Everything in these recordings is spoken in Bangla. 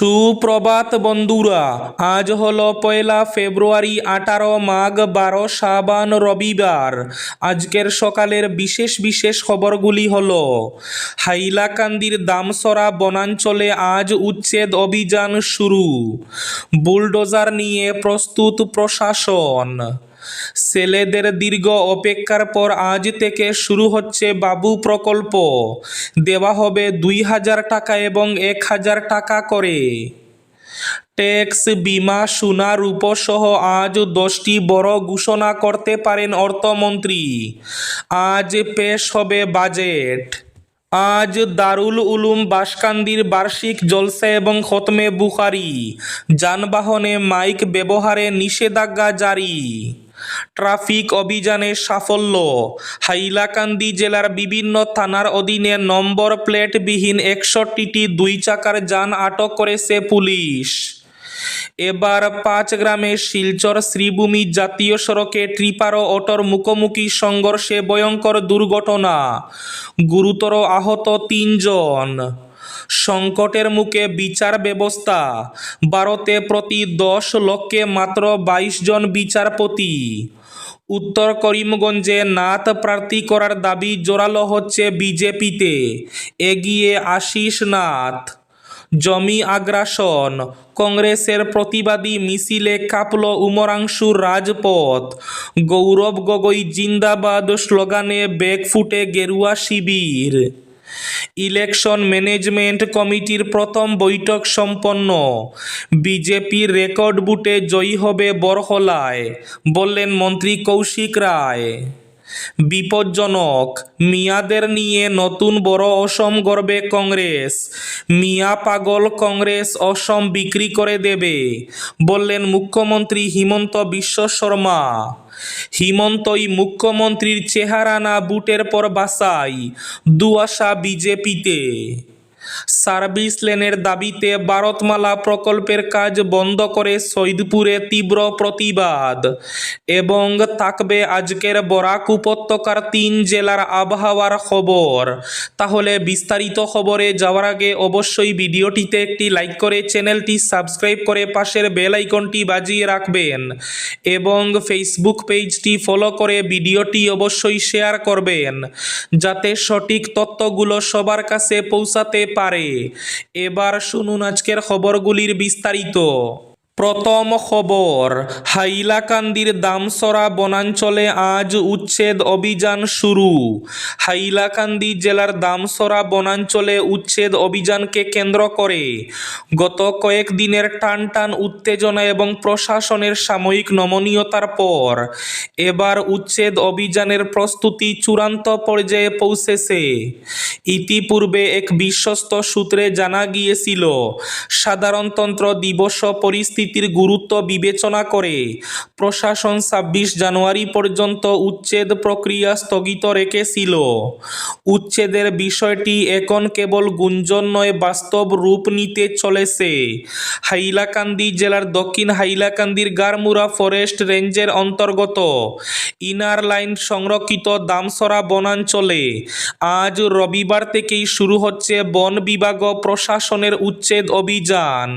সুপ্রভাত বন্ধুরা, আজ হলো 1 ফেব্রুয়ারি, 18 মাঘ, 12 শ্রাবণ, রবিবার। আজকের সকালের বিশেষ বিশেষ খবরগুলি হলো: হাইলাকান্দির দামসরা বনাঞ্চলে আজ উচ্ছেদ অভিযান শুরু, বুলডোজার নিয়ে প্রস্তুত প্রশাসন। ছেলেদের দীর্ঘ অপেক্ষার পর আজ থেকে শুরু হচ্ছে বাবু প্রকল্প, দেওয়া হবে 2,000 টাকা এবং 1,000 টাকা করে। ট্যাক্স, বিমা, সোনা, রূপো সহ আজ 10টি বড় ঘোষণা করতে পারেন অর্থমন্ত্রী। আজ পেশ হবে বাজেট। আজ দারুল উলুম বাসকান্দির বার্ষিক জলসা এবং খতমে বুখারি। যানবাহনে মাইক ব্যবহারে নিষেধাজ্ঞা জারি। ট্রাফিক অভিযানে সাফল্য, হাইলাকান্দি জেলার বিভিন্ন থানার অধীনে নম্বর প্লেটবিহীন 61টি 2 চাকার যান আটক করেছে পুলিশ। এবার 5 গ্রামে শিলচর শ্রীভূমি জাতীয় সড়কে ট্রিপার ও অটোর মুখোমুখি সংঘর্ষে ভয়ঙ্কর দুর্ঘটনা, গুরুতর আহত 3 জন। সংকটের মুখে বিচার ব্যবস্থা, ভারতে প্রতি 10 লক্ষে মাত্র 22 জন বিচারপতি। উত্তর করিমগঞ্জে নাথ প্রার্থী করার দাবি জোরালো হচ্ছে বিজেপিতে, এগিয়ে আশিস নাথ। জমি আগ্রাসন, কংগ্রেসের প্রতিবাদী মিছিলে কাঁপল উমরাংশুর রাজপথ। গৌরব গগৈ জিন্দাবাদ স্লোগানে ব্যাকফুটে গেরুয়া শিবির। ইলেকশন ম্যানেজমেন্ট কমিটির প্রথম বৈঠক সম্পন্ন, বিজেপির রেকর্ড বুটে জয়ী হবে বরহলায়, বললেন মন্ত্রী কৌশিক রায়। বিপজ্জনক, মিয়াদের নিয়ে নতুন বড় অসম গড়বে কংগ্রেস। মিয়া পাগল কংগ্রেস অসম বিক্রি করে দেবে, বললেন মুখ্যমন্ত্রী হিমন্ত বিশ্ব শর্মা। হিমন্তই মুখ্যমন্ত্রীর চেহারা না বুটের পর বাছাই, দুআশা বিজেপিতে। সার্ভিস লেনের দাবিতে ভারতমালা প্রকল্পের কাজ বন্ধ করে সৈয়দপুরে তীব্র প্রতিবাদ। এবং থাকবে আজকের বরাক উপত্যকার 3 জেলার আবহাওয়ার খবর। তাহলে বিস্তারিত খবরে যাওয়ার আগে অবশ্যই ভিডিওটিতে একটি লাইক করে চ্যানেলটি সাবস্ক্রাইব করে পাশের বেল আইকনটি বাজিয়ে রাখবেন এবং ফেসবুক পেজটি ফলো করে ভিডিওটি অবশ্যই শেয়ার করবেন, যাতে সঠিক তথ্যগুলো সবার কাছে পৌঁছাতে পারে। এবার শুনুন আজকের খবরগুলির বিস্তারিত। প্রথম খবর, হাইলাকান্দির দামসরা বনাঞ্চলে আজ উচ্ছেদ অভিযান শুরু। হাইলাকান্দি জেলার দামসরা বনাঞ্চলে উচ্ছেদ অভিযানকে কেন্দ্র করে গত কয়েকদিনের টানটান উত্তেজনা এবং প্রশাসনের সাময়িক নমনীয়তার পর এবার উচ্ছেদ অভিযানের প্রস্তুতি চূড়ান্ত পর্যায়ে পৌঁছেছে। ইতিপূর্বে এক বিশ্বস্ত সূত্রে জানা গিয়েছিল, সাধারণতন্ত্র দিবস পরিস্থিতির গুরুত্ব বিবেচনা করে প্রশাসন 26 জানুয়ারি পর্যন্ত উচ্ছেদ প্রক্রিয়া স্থগিত রেখেছিল। উচ্ছেদের বিষয়টি এখন কেবল গুঞ্জন নয়, বাস্তব রূপ নিতে চলেছে। হাইলাকান্দি জেলার দক্ষিণ হাইলাকান্দির গারমুরা ফরেস্ট রেঞ্জের অন্তর্গত ইনার লাইন সংরক্ষিত দামসরা বনাঞ্চলে আজ রবিবার থেকেই শুরু হচ্ছে বন বিভাগ ও প্রশাসনের উচ্ছেদ অভিযান।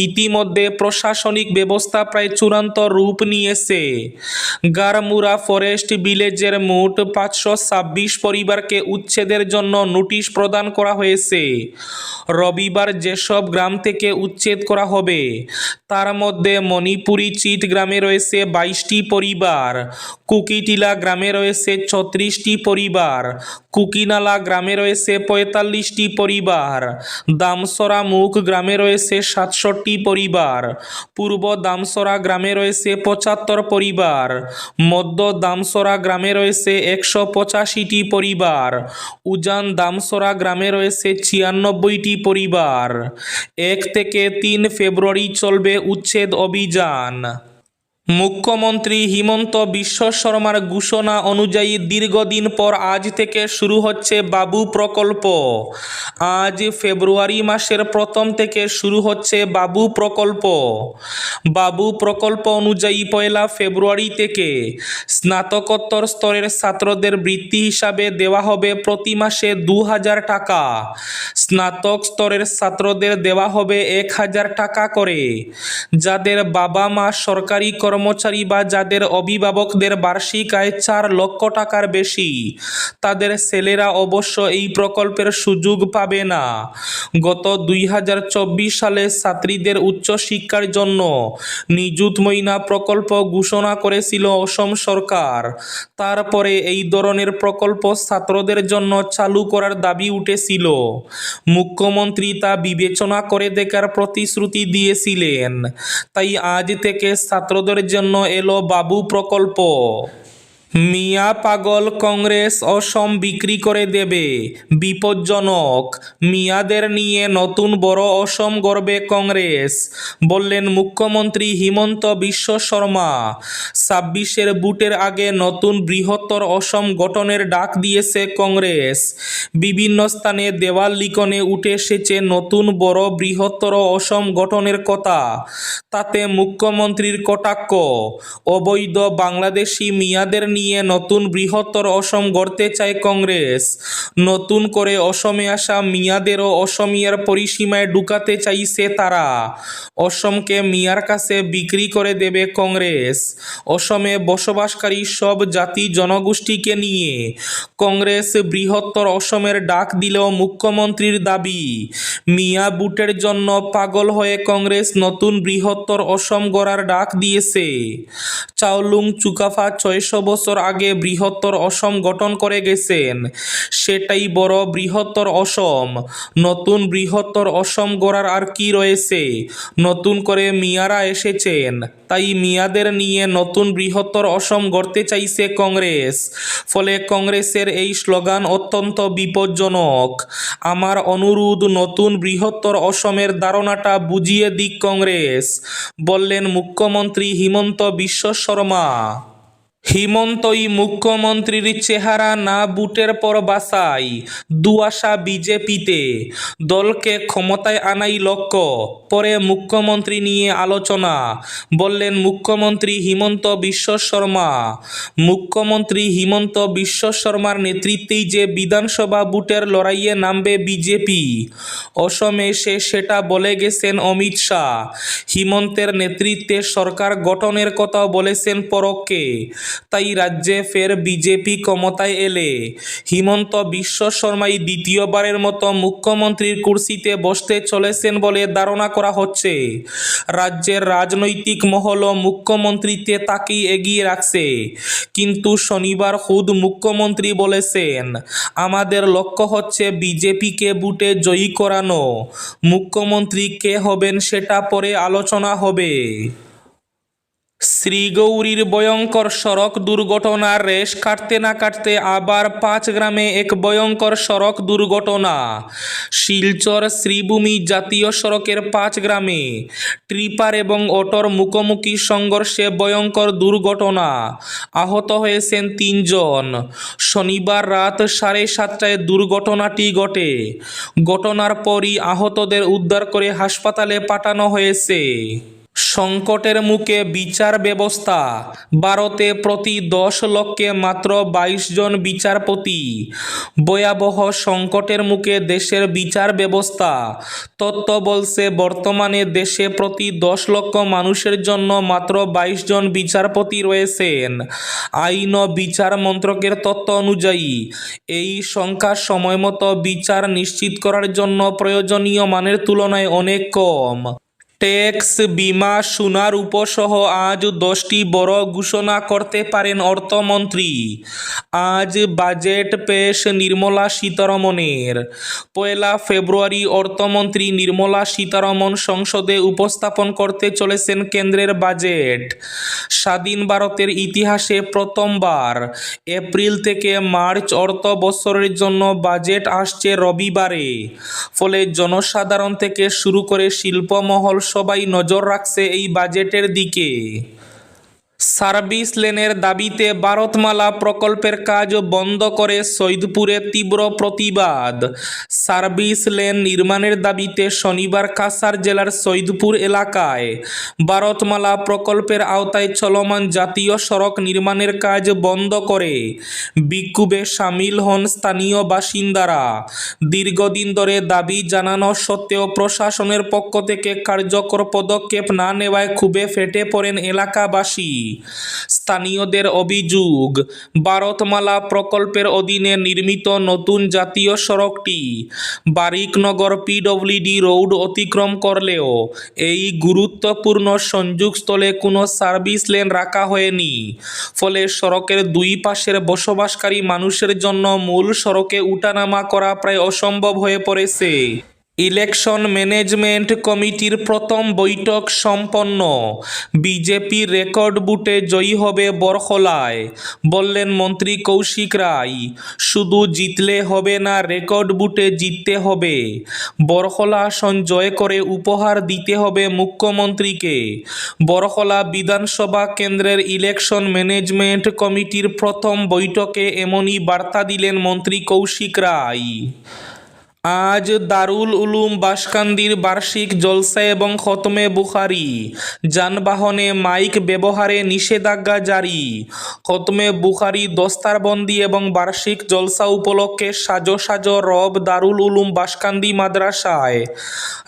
ইতিমধ্যে প্রশাসনিক ব্যবস্থা প্রায় চূড়ান্ত রূপ নিয়েছে। গারমুরা ফরেস্ট ভিলেজের মোট 526 পরিবারকে উচ্ছেদের জন্য নোটিশ প্রদান করা হয়েছে। রবিবার যেসব গ্রাম থেকে উচ্ছেদ করা হবে তার মধ্যে মণিপুরি চিট গ্রামে রয়েছে 22টি পরিবার, কুকিটিলা গ্রামে রয়েছে 36টি পরিবার, কুকিনালা গ্রামে রয়েছে 45টি পরিবার, দামসরা মুখ গ্রামে রয়েছে 67টি পরিবার, পূর্ব দামসরা গ্রামে রয়েছে 75 পরিবার, মধ্য দামসরা গ্রামে রয়েছে 185টি পরিবার, উজান দামসরা গ্রামে রয়েছে 96টি পরিবার। 1 থেকে 3 ফেব্রুয়ারি চলবে উচ্ছেদ অভিযান। মুখ্যমন্ত্রী হিমন্ত বিশ্ব শর্মার ঘোষণা অনুযায়ী দীর্ঘদিন পর আজ থেকে শুরু হচ্ছে বাবু প্রকল্প। আজ ফেব্রুয়ারি মাসের প্রথম থেকে শুরু হচ্ছে বাবু প্রকল্প। বাবু প্রকল্প অনুযায়ী 1 ফেব্রুয়ারি থেকে স্নাতকোত্তর স্তরের ছাত্রদের বৃত্তি হিসাবে দেওয়া হবে প্রতি মাসে 2,000 টাকা। স্নাতক স্তরের ছাত্রদের দেওয়া হবে 1,000 টাকা করে। যাদের বাবা মা সরকারি কর্মচারী বা যাদের অভিভাবকদের বার্ষিক আয় 4 লক্ষ টাকার বেশি, তাদের ছেলেরা অবশ্য এই প্রকল্পের সুযোগ পাবে না। গত 2024 সালে ছাত্রীদের উচ্চশিক্ষার জন্য নিযুত ময়না প্রকল্প ঘোষণা করেছিল অসম সরকার। তারপরে এই ধরনের প্রকল্প ছাত্রদের জন্য চালু করার দাবি উঠেছিল। মুখ্যমন্ত্রী তা বিবেচনা করে দেখার প্রতিশ্রুতি দিয়েছিলেন। তাই আজ থেকে ছাত্রদের জন্য এলো বাবু প্রকল্প। মিয়া পাগল কংগ্রেস অসম বিক্রি করে দেবে, বিপজ্জনক। মিয়াদের নিয়ে নতুন বড় অসম গড়বে কংগ্রেস, বললেন মুখ্যমন্ত্রী হিমন্ত বিশ্ব শর্মা। 26-এর ভোটের আগে নতুন বৃহত্তর অসম গঠনের ডাক দিয়েছে কংগ্রেস। বিভিন্ন স্থানে দেওয়াল লিখনে উঠে এসেছে নতুন বড় বৃহত্তর অসম গঠনের কথা। তাতে মুখ্যমন্ত্রীর কটাক্ষ, অবৈধ বাংলাদেশি মিয়াদের নিয়ে নতুন বৃহত্তর অসম গড়তে চায় কংগ্রেস। নতুন করে অসমে আসা মিয়াদেরও অসমিয়ার পরিসীমায় ঢুকাতে চাইছে তারা। অসমকে মিয়ার কাছে বিক্রি করে দেবে কংগ্রেস। অসমে বসবাসকারী সব জাতি জনগোষ্ঠীকে নিয়ে কংগ্রেস বৃহত্তর অসমের ডাক দিলেও মুখ্যমন্ত্রীর দাবি, মিয়া বুটের জন্য পাগল হয়ে কংগ্রেস নতুন বৃহত্তর অসম গড়ার ডাক দিয়েছে। চাওলুং চুকাফা 600 বছর আগে বৃহত্তর অসম গঠন করে গেছেন, সেটাই বড় বৃহত্তর অসম। নতুন বৃহত্তর অসম গড়ার আর কি রয়েছে? নতুন করে মিয়ারা এসেছেন, তাই মিয়াদের নিয়ে নতুন বৃহত্তর অসম গড়তে চাইছে কংগ্রেস। ফলে কংগ্রেসের এই স্লোগান অত্যন্ত বিপজ্জনক। আমার অনুরোধ, নতুন বৃহত্তর অসমের ধারণাটা বুঝিয়ে দিক কংগ্রেস, বললেন মুখ্যমন্ত্রী হিমন্ত বিশ্ব শর্মা। হিমন্তই মুখ্যমন্ত্রীর চেহারা না বুটের পর বাছাই, দুআশা বিজেপিতে। দলকে ক্ষমতায় আনাই লক্ষ্য, পরে মুখ্যমন্ত্রী নিয়ে আলোচনা, বললেন মুখ্যমন্ত্রী হিমন্ত বিশ্ব শর্মা। মুখ্যমন্ত্রী হিমন্ত বিশ্ব শর্মার নেতৃত্বেই যে বিধানসভা বুটের লড়াইয়ে নামবে বিজেপি, অসমে সেটা বলে গেছেন অমিত শাহ। হিমন্তের নেতৃত্বে সরকার গঠনের কথাও বলেছেন পরোক্ষে। তাই রাজ্যে ফের বিজেপি ক্ষমতায় এলে হিমন্ত বিশ্ব শর্মাই দ্বিতীয়বারের মতো মুখ্যমন্ত্রীর কুর্সিতে বসতে চলেছেন বলে ধারণা করা হচ্ছে। রাজ্যের রাজনৈতিক মহলও মুখ্যমন্ত্রীতে তাকেই এগিয়ে রাখছে। কিন্তু শনিবার খুদ মুখ্যমন্ত্রী বলেছেন, আমাদের লক্ষ্য হচ্ছে বিজেপিকে বুটে জয়ী করানো। মুখ্যমন্ত্রী কে হবেন সেটা পরে আলোচনা হবে। শ্রীগৌরীর ভয়ঙ্কর সড়ক দুর্ঘটনার রেশ কাটতে না কাটতে আবার 5 গ্রামে এক ভয়ঙ্কর সড়ক দুর্ঘটনা। শিলচর শ্রীভূমি জাতীয় সড়কের 5 গ্রামে ট্রিপার এবং অটোর মুখোমুখি সংঘর্ষে ভয়ঙ্কর দুর্ঘটনা। আহত হয়েছেন 3 জন। শনিবার রাত 7:30টায় দুর্ঘটনাটি ঘটে। ঘটনার পরই আহতদের উদ্ধার করে হাসপাতালে পাঠানো হয়েছে। সংকটের মুখে বিচার ব্যবস্থা, ভারতে প্রতি 10 লক্ষে মাত্র 22 জন বিচারপতি। ভয়াবহ সংকটের মুখে দেশের বিচার ব্যবস্থা। তথ্য বলছে বর্তমানে দেশে প্রতি 10 লক্ষ মানুষের জন্য মাত্র 22 জন বিচারপতি রয়েছেন। আইন ও বিচার মন্ত্রকের তথ্য অনুযায়ী এই সংখ্যা সময়মতো বিচার নিশ্চিত করার জন্য প্রয়োজনীয় মানের তুলনায় অনেক কম। ট্যাক্স, বীমা, সোনার উপসহ আজ 10টি বড় ঘোষণা করতে পারেন অর্থমন্ত্রী। আজ বাজেট পেশ নির্মলা সীতারমণের। 1 ফেব্রুয়ারি অর্থমন্ত্রী নির্মলা সীতারমণ সংসদে উপস্থাপন করতে চলেছেন কেন্দ্রের বাজেট। স্বাধীন ভারতের ইতিহাসে প্রথমবার এপ্রিল থেকে মার্চ অর্থ বছরের জন্য বাজেট আসছে রবিবারে। ফলে জনসাধারণ থেকে শুরু করে শিল্পমহল সবাই নজর রাখছে এই বাজেটের দিকে। সার্ভিস লেনের দাবিতে ভারতমালা প্রকল্পের কাজ বন্ধ করে সৈয়দপুরে তীব্র প্রতিবাদ। সার্ভিস লেন নির্মাণের দাবিতে শনিবার কাছাড় জেলার সৈয়দপুর এলাকায় ভারতমালা প্রকল্পের আওতায় চলমান জাতীয় সড়ক নির্মাণের কাজ বন্ধ করে বিক্ষোভে সামিল হন স্থানীয় বাসিন্দারা। দীর্ঘদিন ধরে দাবি জানানো সত্ত্বেও প্রশাসনের পক্ষ থেকে কার্যকর পদক্ষেপ না নেওয়ায় ক্ষোভে ফেটে পড়েন এলাকাবাসী। স্থানীয়দের অভিযোগ, ভারতমালা প্রকল্পের অধীনে নির্মিত নতুন জাতীয় সড়কটি বারিকনগর পিডব্লিউডি রোড অতিক্রম করলেও এই গুরুত্বপূর্ণ সংযোগস্থলে কোনো সার্ভিস লেন রাখা হয়নি। ফলে সড়কের দুই পাশের বসবাসকারী মানুষের জন্য মূল সড়কে উঠানামা করা প্রায় অসম্ভব হয়ে পড়েছে। ইলেকশন ম্যানেজমেন্ট কমিটির প্রথম বৈঠক সম্পন্ন। বিজেপির রেকর্ড বুটে জয়ী হবে বরখলায়, বললেন মন্ত্রী কৌশিক রায়। শুধু জিতলে হবে না, রেকর্ড বুটে জিততে হবে। বরখলা আসন জয় করে উপহার দিতে হবে মুখ্যমন্ত্রীকে। বরখলা বিধানসভা কেন্দ্রের ইলেকশন ম্যানেজমেন্ট কমিটির প্রথম বৈঠকে এমনই বার্তা দিলেন মন্ত্রী কৌশিক রায়। আজ দারুল উলুম বাসকান্দির বার্ষিক জলসা এবং খতমে বুখারি। যানবাহনে মাইক ব্যবহারে নিষেধাজ্ঞা জারি। খতমে বুখারি, দস্তারবন্দি এবং বার্ষিক জলসা উপলক্ষে সাজো সাজো রব দারুল উলুম বাসকান্দি মাদ্রাসায়।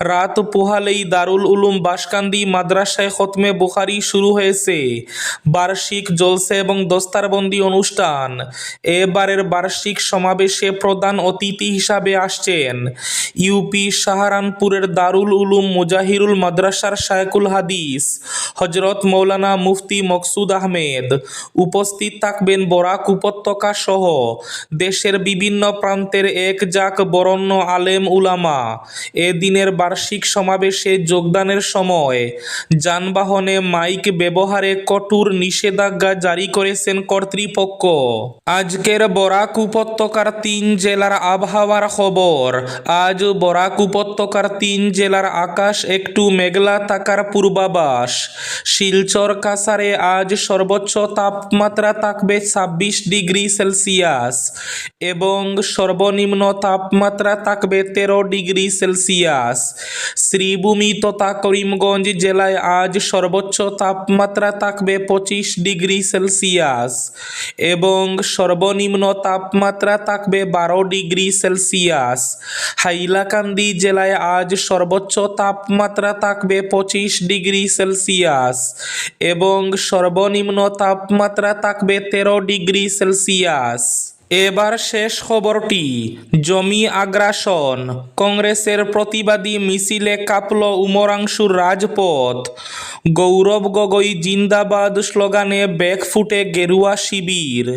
রাত পোহালেই দারুল উলুম বাসকান্দি মাদ্রাসায় খতমে বুখারি শুরু হয়েছে। বার্ষিক জলসা এবং দস্তারবন্দি অনুষ্ঠান। এবারের বার্ষিক সমাবেশে প্রধান অতিথি হিসাবে আসছেন ইউপি সাহারানপুরের দারুল উলুম মুজাহিরুল মাদ্রাসার শায়খুল হাদিস হজরত মৌলানা মুফতি মকসুদ আহমেদ। উপস্থিত থাকবেন বরাক উপত্যকা সহ দেশের বিভিন্ন প্রান্তের একজাক বরেণ্য আলেম উলামা। এদিনের বার্ষিক সমাবেশে যোগদানের সময় যানবাহনে মাইক ব্যবহারে কঠোর নিষেধাজ্ঞা জারি করেছেন কর্তৃপক্ষ। আজকের বরাক উপত্যকার 3 জেলার আবহাওয়ার খবর। আজ বরাক উপত্যকার 3 জেলার আকাশ একটু মেঘলা থাকার পূর্বাভাস। শিলচর কাছাড়ে আজ সর্বোচ্চ তাপমাত্রা থাকবে 26 ডিগ্রি সেলসিয়াস এবং সর্বনিম্ন তাপমাত্রা থাকবে 13 ডিগ্রি সেলসিয়াস। শ্রীভূমি তথা করিমগঞ্জ জেলায় আজ সর্বোচ্চ তাপমাত্রা থাকবে 25 ডিগ্রি সেলসিয়াস এবং সর্বনিম্ন তাপমাত্রা থাকবে 12 ডিগ্রি সেলসিয়াস। হাইলাকান্দি জেলায় আজ সর্বোচ্চ তাপমাত্রা থাকবে 25 ডিগ্রি সেলসিয়াস এবং সর্বনিম্ন তাপমাত্রা থাকবে 13 ডিগ্রি সেলসিয়াস। এবার শেষ খবরটি, জমি আগ্রাসন। কংগ্রেসের প্রতিবাদী মিছিলে কাঁপল উমরাংশুর রাজপথ। গৌরব গগৈ জিন্দাবাদ স্লোগানে ব্যাকফুটে গেরুয়া শিবির।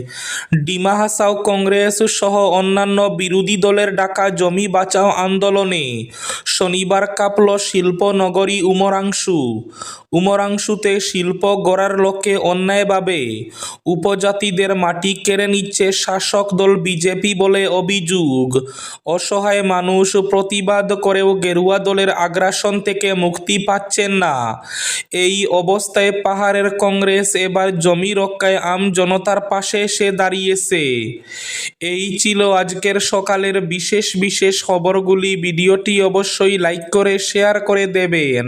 ডিমা হাসাও কংগ্রেস সহ অন্যান্য বিরোধী দলের ডাকা জমি বাঁচাও আন্দোলনে শনিবার কাঁপল শিল্পনগরী উমরাংশু। উমরাংশুতে শিল্প গড়ার লক্ষ্যে অন্যায়ভাবে উপজাতিদের মাটি কেড়ে নিচ্ছে শাসক দল বিজেপি বলে অভিযোগ। অসহায় মানুষ প্রতিবাদ করেও গেরুয়া দলের আগ্রাসন থেকে মুক্তি পাচ্ছেন না। এই অবস্থায় পাহাড়ের কংগ্রেস এবার জমি রক্ষায় আম জনতার পাশে এসে দাঁড়িয়েছে। এই ছিল আজকের সকালের বিশেষ খবরগুলি। ভিডিওটি অবশ্যই লাইক করে শেয়ার করে দেবেন।